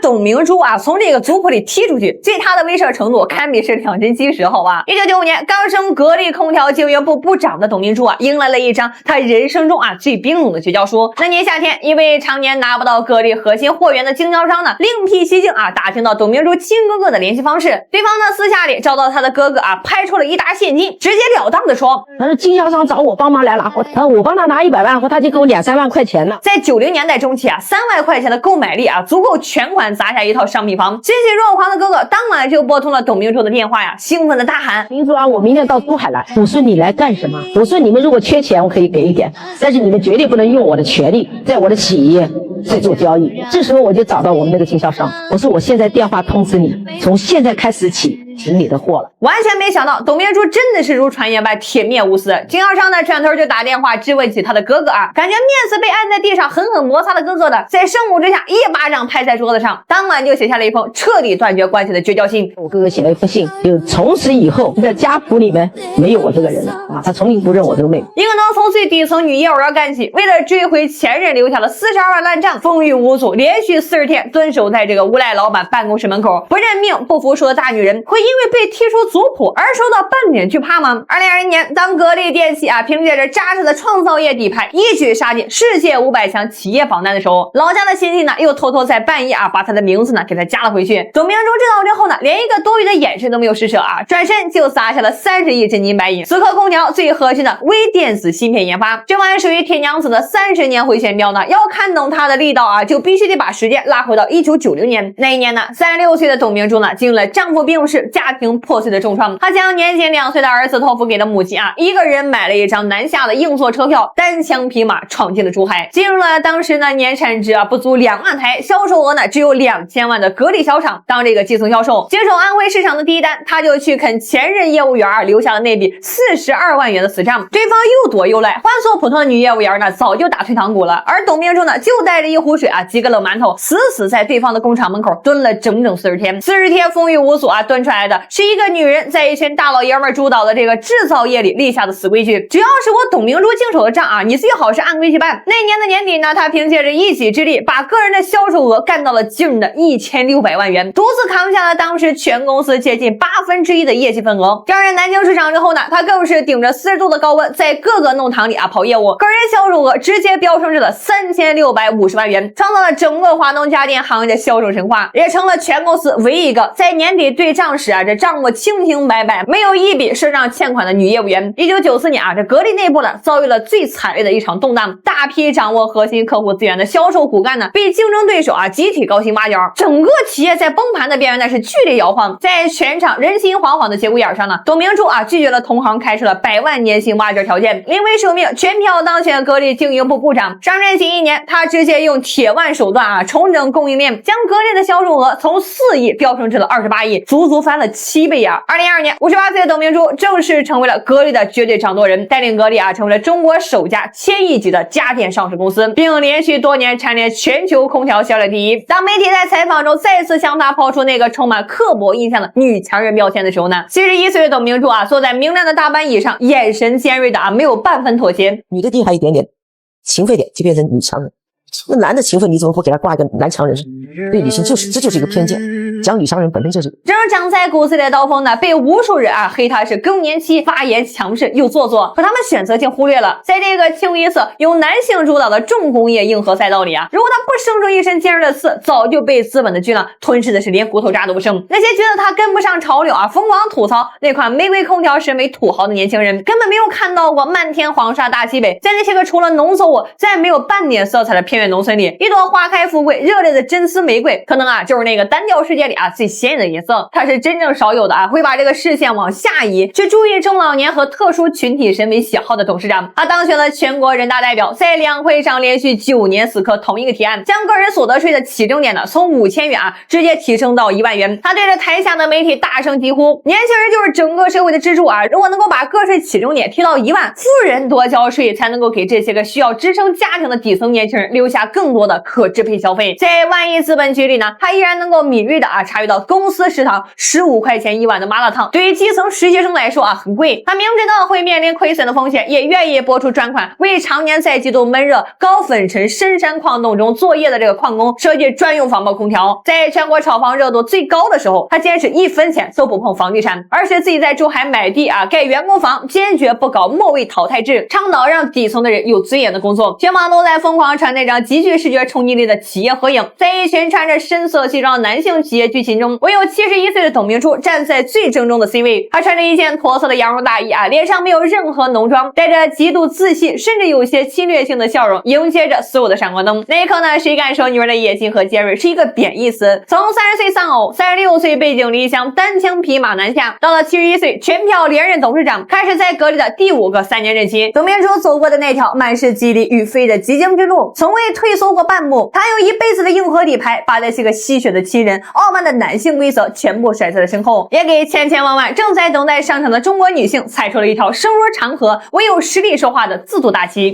董明珠啊从这个族谱里踢出去，对他的威慑程度堪比是2针基石，好吧？1995年刚升格力空调经营部部长的董明珠啊，迎来了一张他人生中啊最冰冷的绝交书。那年夏天，一位常年拿不到格力核心货源的经销商呢，另辟蹊径啊，打听到董明珠亲哥哥的联系方式，对方呢私下里找到他的哥哥啊，拍出了一沓现金，直截了当的说，他说经销商找我帮忙来拿货，我帮他拿100万货，他就给我2、3万块钱呢。在90年代中期啊，3万块钱的购买力啊，足够全款砸下一套商品房。欣喜若狂的哥哥当晚就拨通了董明珠的电话呀，兴奋的大喊：明珠啊，我明天到珠海来。我说你来干什么？我说你们如果缺钱，我可以给一点，但是你们绝对不能用我的权利在我的企业在做交易。这时候我就找到我们那个经销商，我说我现在电话通知你，从现在开始起停你的货了。完全没想到董明珠真的是如传言般铁面无私，经销商呢转头就打电话质问起他的哥哥啊，感觉面子被按在地上狠狠摩擦的哥哥呢，在盛怒之下一巴掌拍在桌子上，当晚就写下了一封彻底断绝关系的绝交信。我哥哥写了一封信，就从此以后在家谱里面没有我这个人了啊，他从来不认我这个妹妹。一个能从最底层女业务员干起，为了追回前任留下了42万烂账，风雨无阻，连续40天蹲守在这个无赖老板办公室门口，不认命不服输的大女人，会因为被踢出族谱而受到半点惧怕吗？2020年，当格力电器啊凭借着扎实的创造业底牌，一举杀进世界500强企业榜单的时候，老家的亲戚呢又偷偷在半夜啊把他的名字呢给他加了回去。董明珠知道之后呢，连一个多余的眼神都没有施舍啊，转身就撒下了30亿真金白银，死磕空调最核心的微电子芯片研发。这玩意属于铁娘子的30年回旋镖呢，要看懂它的力道啊，就必须得把时间拉回到1990年。那一年呢，36岁的董明珠呢经历了丈夫病逝、家庭破碎的重创，她将年仅2岁的儿子托付给了母亲啊，一个人买了一张南下的硬座车票，单枪匹马闯进了珠海，进入了当时呢年产值啊不足2万台，销售额呢只有2000万的格力小厂当这个基层销售。接手安徽市场的第一单，他就去啃前任业务员啊留下了那笔42万元的死账，对方又躲又赖，换做普通的女业务员呢早就打退堂鼓了，而董明珠呢就带着一壶水啊几个冷馒头，死在对方的工厂门口蹲了整整40天。40天风雨无阻啊，蹲出来的是一个女人在一群大老爷们主导的这个制造业里立下的死规矩，只要是我董明珠经手的账啊，你最好是按规矩办。那年的年底呢，她凭借着一己之力，把个人的销售额干到了惊人的1600万元，独自扛下了当时全公司接近1/8的业绩份额。调任南京市场之后呢，她更是顶着40度的高温，在各个弄堂里啊跑业务，个人销售额直接飙升至了3650万元，创造了整个华东家电行业的销售神话，也成了全公司唯一一个在年底对账时啊这账目清清白白，没有一笔赊账欠款的女业务员。1994年啊，这格力内部呢遭遇了最惨烈的一场动荡，大批掌握核心客户资源的销售骨干呢被竞争对手啊集体高薪挖角，整个企业在崩盘的边缘呢是剧烈摇晃。在全场人心惶惶的节骨眼上呢，董明珠啊拒绝了同行开出了100万年薪挖角条件，临危受命全票当选格力经营部部长。上任仅1年，他直接用铁腕手段啊重整供应链，将格力的销售额从4亿飙升至了28亿，足足翻了7倍啊！2022年，58岁的董明珠正式成为了格力的绝对掌舵人，带领格力啊成为了中国首家1000亿级的家电上市公司，并连续多年蝉联全球空调销量第一。当媒体在采访中再次向他抛出那个充满刻薄印象的女强人标签的时候呢，71岁的董明珠啊坐在明亮的大班椅上，眼神尖锐的啊没有半分妥协。女的厉害一点点，勤奋点就变成女强人。那男的勤奋，你怎么不给他挂一个男强人？对女性这就是一个偏见，讲女强人本身就是这种长在骨子里的刀锋呢，被无数人啊黑他是更年期发言强势又做作，可他们选择性忽略了，在这个清一色由男性主导的重工业硬核赛道里啊，如果他不生出一身尖锐的刺，早就被资本的巨浪吞噬的是连骨头渣都不剩。那些觉得他跟不上潮流啊，疯狂吐槽那款玫瑰空调审美土豪的年轻人，根本没有看到过漫天黄沙大西北，在那些个除了浓缩再没有半点色彩的偏远农村里，一朵花开富贵热烈的真丝玫瑰，可能啊就是那个单调世界里啊最显眼的颜色。它是真正少有的啊会把这个视线往下移，去注意中老年和特殊群体审美喜好的董事长。他当选了全国人大代表，在两会上连续9年死磕同一个提案，将个人所得税的起征点呢从5000元啊直接提升到1万元。他对着台下的媒体大声疾呼：年轻人就是整个社会的支柱啊！如果能够把个税起征点提到1万，富人多交税，才能够给这些个需要支撑家庭的底层年轻人留下更多的可支配消费。在万亿资本局里呢，他依然能够敏锐的察觉到公司食堂15块钱一碗的麻辣烫对于基层实习生来说很贵，他明知道会面临亏损的风险，也愿意拨出专款为常年在极度闷热高粉尘深山矿洞中作业的这个矿工设计专用防爆空调。在全国炒房热度最高的时候，他坚持1分钱都不碰房地产，而且自己在珠海买地盖员工房，坚决不搞末位淘汰制，倡导让底层的人有尊严的工作。全网都在疯狂传那张极具视觉冲击力的企业合影，在一群穿着深色西装男性企业剧情中，唯有71岁的董明珠站在最正中的 C 位。他穿着一件驼色的羊绒大衣脸上没有任何浓妆，带着极度自信甚至有些侵略性的笑容，迎接着所有的闪光灯。那一刻呢，谁敢说女人的野心和尖锐是一个贬义词。从30岁丧偶，36岁背井离乡单枪匹马南下，到了71岁全票连任董事长，开始在格力的第5个3年任期。董明珠走过的那条满是激励与非的极境之路，从未退缩过半步。他用一辈子的硬核底牌，把那些个吸血的亲人、傲慢的男性规则全部甩在了身后，也给千千万万正在等待上场的中国女性踩出了一条声如长河、唯有实力说话的自主大旗。